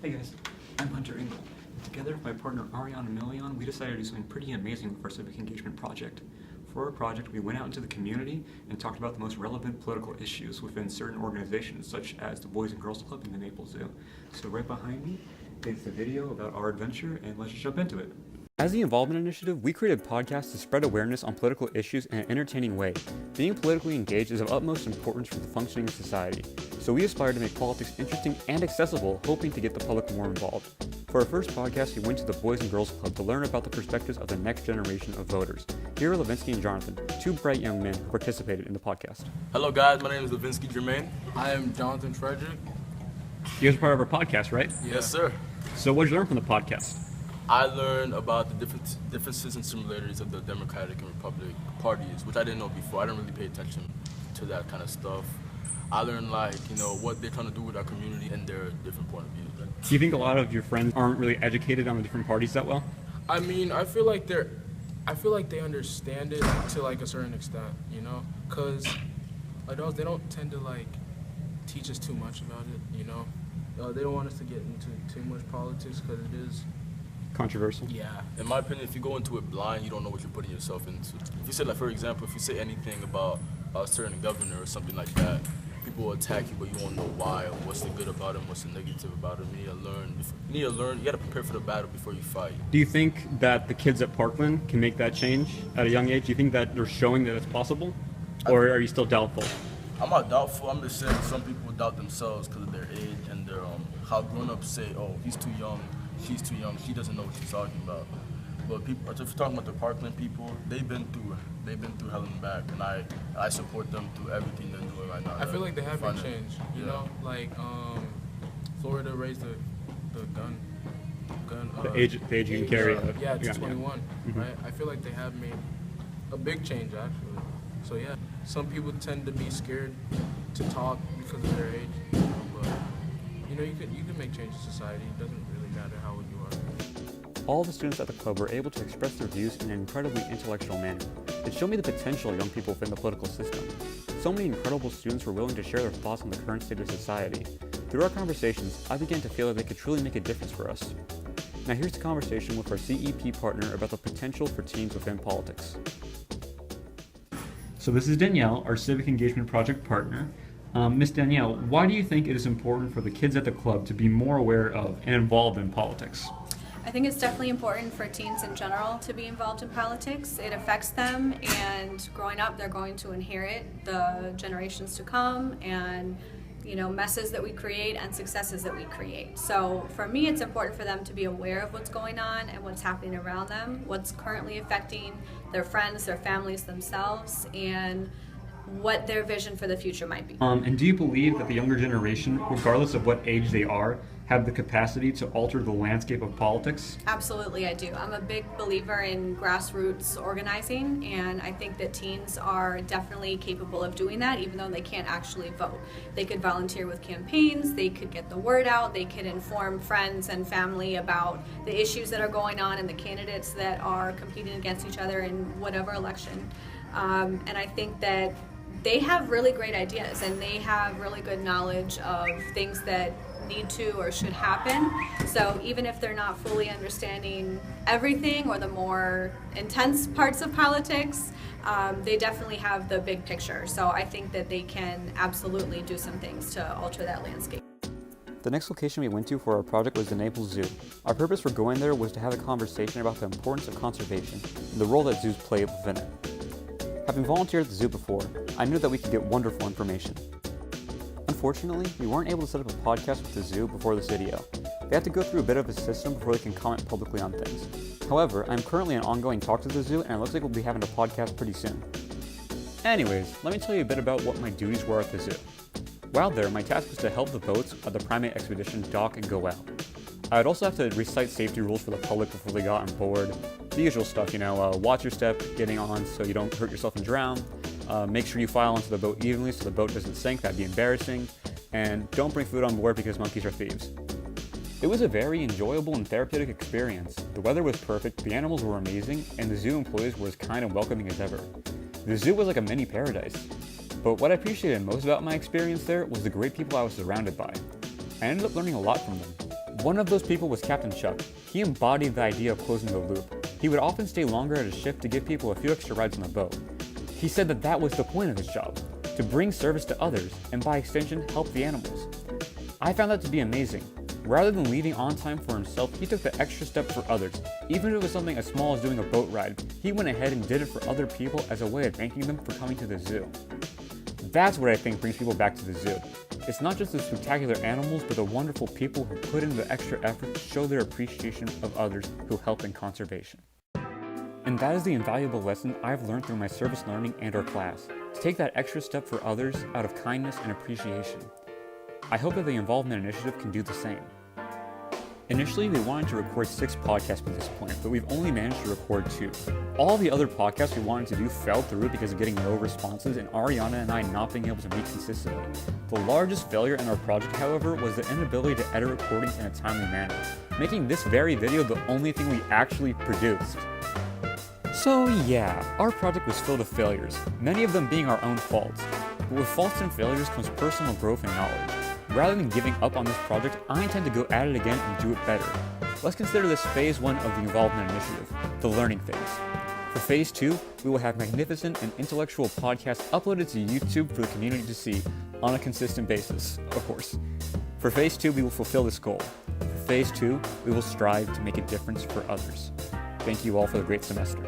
Hey guys, I'm Hunter Engel. Together with my partner Ariane and Milion, we decided to do something pretty amazing with our civic engagement project. For our project, we went out into the community and talked about the most relevant political issues within certain organizations, such as the Boys and Girls Club and the Naples Zoo. So right behind me is the video about our adventure, and let's just jump into it. As the Involvement Initiative, we created podcasts to spread awareness on political issues in an entertaining way. Being politically engaged is of utmost importance for the functioning of society, so we aspire to make politics interesting and accessible, hoping to get the public more involved. For our first podcast, we went to the Boys and Girls Club to learn about the perspectives of the next generation of voters. Here are Levinsky and Jonathan, two bright young men who participated in the podcast. Hello guys, my name is Levinsky Jermaine. I am Jonathan Frederick. You guys are part of our podcast, right? Yeah. Yes, sir. So what did you learn from the podcast? I learned about the differences and similarities of the Democratic and Republican parties, which I didn't know before. I didn't really pay attention to that kind of stuff. I learned, what they're trying to do with our community and their different point of views. Do you think a lot of your friends aren't really educated on the different parties that well? I mean, I feel like they understand it to like a certain extent, you know, because adults, they don't tend to like teach us too much about it, you know. They don't want us to get into too much politics because it is Controversial? Yeah. In my opinion, if you go into it blind, you don't know what you're putting yourself into. If you say, like, for example, if you say anything about a certain governor or something like that, people will attack you, but you won't know why, or what's the good about him, what's the negative about him. You need to learn. You got to prepare for the battle before you fight. Do you think that the kids at Parkland can make that change at a young age? Do you think that they're showing that it's possible? Or are you still doubtful? I'm not doubtful. I'm just saying some people doubt themselves because of their age and their how grown-ups say, oh, he's too young, she's too young, she doesn't know what she's talking about. But people, if you're talking about the Parkland people, they've been through hell and back, and I support them through everything they're doing right now. I feel like they have been changed, you know, like Florida raised the gun. The age you can carry. Yeah, to 21, right? I feel like they have made a big change actually. So yeah, some people tend to be scared to talk because of their age, you know, but you know, you can make change in society. It doesn't really matter how old you are. All the students at the club were able to express their views in an incredibly intellectual manner. It showed me the potential of young people within the political system. So many incredible students were willing to share their thoughts on the current state of society. Through our conversations, I began to feel that they could truly make a difference for us. Now here's the conversation with our CEP partner about the potential for teens within politics. So this is Danielle, our Civic Engagement Project partner. Miss Danielle, why do you think it is important for the kids at the club to be more aware of and involved in politics? I think it's definitely important for teens in general to be involved in politics. It affects them, and growing up, they're going to inherit the generations to come and, you know, messes that we create and successes that we create. So for me, it's important for them to be aware of what's going on and what's happening around them, what's currently affecting their friends, their families, themselves, and what their vision for the future might be. And do you believe that the younger generation, regardless of what age they are, have the capacity to alter the landscape of politics? Absolutely, I do. I'm a big believer in grassroots organizing, and I think that teens are definitely capable of doing that, even though they can't actually vote. They could volunteer with campaigns, they could get the word out, they could inform friends and family about the issues that are going on and the candidates that are competing against each other in whatever election. And I think that they have really great ideas, and they have really good knowledge of things that need to or should happen. So even if they're not fully understanding everything or the more intense parts of politics, they definitely have the big picture. So I think that they can absolutely do some things to alter that landscape. The next location we went to for our project was the Naples Zoo. Our purpose for going there was to have a conversation about the importance of conservation and the role that zoos play within it. Having volunteered at the zoo before, I knew that we could get wonderful information. Unfortunately, we weren't able to set up a podcast with the zoo before this video. They have to go through a bit of a system before they can comment publicly on things. However, I'm currently in ongoing talks with the zoo, and it looks like we'll be having a podcast pretty soon. Anyways, let me tell you a bit about what my duties were at the zoo. While there, my task was to help the boats of the primate expedition dock and go out. I would also have to recite safety rules for the public before they got on board. The usual stuff, watch your step getting on so you don't hurt yourself and drown. Make sure you file onto the boat evenly so the boat doesn't sink, that'd be embarrassing. And don't bring food on board because monkeys are thieves. It was a very enjoyable and therapeutic experience. The weather was perfect, the animals were amazing, and the zoo employees were as kind and welcoming as ever. The zoo was like a mini paradise. But what I appreciated most about my experience there was the great people I was surrounded by. I ended up learning a lot from them. One of those people was Captain Chuck. He embodied the idea of closing the loop. He would often stay longer at his shift to give people a few extra rides on the boat. He said that that was the point of his job, to bring service to others, and by extension, help the animals. I found that to be amazing. Rather than leaving on time for himself, he took the extra step for others. Even if it was something as small as doing a boat ride, he went ahead and did it for other people as a way of thanking them for coming to the zoo. That's what I think brings people back to the zoo. It's not just the spectacular animals, but the wonderful people who put in the extra effort to show their appreciation of others who help in conservation. And that is the invaluable lesson I've learned through my service learning and our class, to take that extra step for others out of kindness and appreciation. I hope that the Involvement Initiative can do the same. Initially, we wanted to record 6 podcasts at this point, but we've only managed to record 2. All the other podcasts we wanted to do fell through because of getting no responses and Ariana and I not being able to meet consistently. The largest failure in our project, however, was the inability to edit recordings in a timely manner, making this very video the only thing we actually produced. So yeah, our project was filled with failures, many of them being our own faults. But with faults and failures comes personal growth and knowledge. Rather than giving up on this project, I intend to go at it again and do it better. Let's consider this phase 1 of the Involvement Initiative, the learning phase. For phase 2, we will have magnificent and intellectual podcasts uploaded to YouTube for the community to see on a consistent basis, of course. For phase 2, we will fulfill this goal. For phase 2, we will strive to make a difference for others. Thank you all for the great semester.